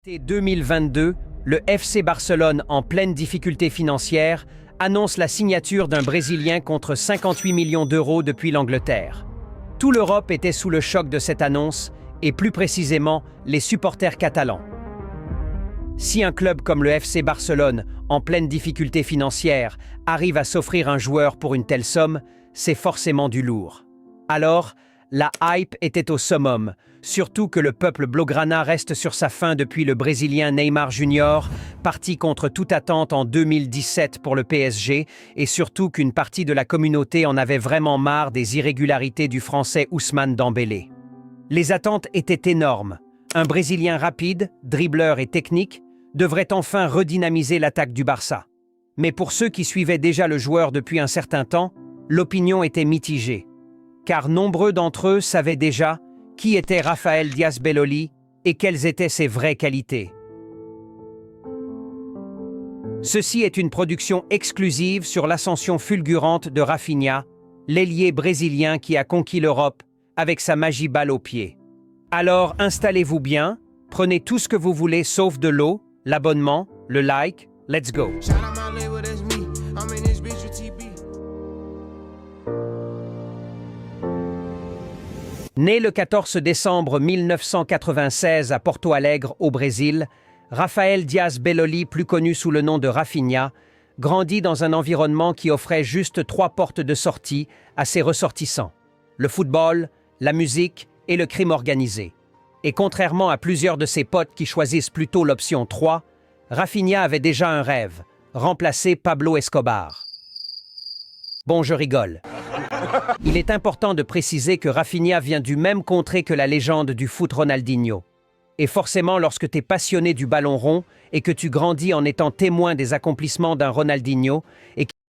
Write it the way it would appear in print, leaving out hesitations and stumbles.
Été 2022, le FC Barcelone, en pleine difficulté financière, annonce la signature d'un Brésilien contre 58 millions d'euros depuis l'Angleterre. Toute l'Europe était sous le choc de cette annonce, et plus précisément les supporters catalans. Si un club comme le FC Barcelone, en pleine difficulté financière, arrive à s'offrir un joueur pour une telle somme, c'est forcément du lourd. Alors, la hype était au summum, surtout que le peuple blaugrana reste sur sa faim depuis le Brésilien Neymar Junior, parti contre toute attente en 2017 pour le PSG, et surtout qu'une partie de la communauté en avait vraiment marre des irrégularités du Français Ousmane Dembélé. Les attentes étaient énormes. Un Brésilien rapide, dribbleur et technique devrait enfin redynamiser l'attaque du Barça. Mais pour ceux qui suivaient déjà le joueur depuis un certain temps, l'opinion était mitigée. Car nombreux d'entre eux savaient déjà qui était Raphaël Diaz Belloli et quelles étaient ses vraies qualités. Ceci est une production exclusive sur l'ascension fulgurante de Rafinha, l'ailier brésilien qui a conquis l'Europe avec sa magie balle au pied. Alors installez-vous bien, prenez tout ce que vous voulez sauf de l'eau, l'abonnement, le like, let's go. Né le 14 décembre 1996 à Porto Alegre, au Brésil, Raphaël Diaz Belloli, plus connu sous le nom de Rafinha, grandit dans un environnement qui offrait juste 3 portes de sortie à ses ressortissants: le football, la musique et le crime organisé. Et contrairement à plusieurs de ses potes qui choisissent plutôt l'option 3, Rafinha avait déjà un rêve: remplacer Pablo Escobar. Bon, je rigole. Il est important de préciser que Rafinha vient du même contrée que la légende du foot Ronaldinho. Et forcément, lorsque tu es passionné du ballon rond et que tu grandis en étant témoin des accomplissements d'un Ronaldinho et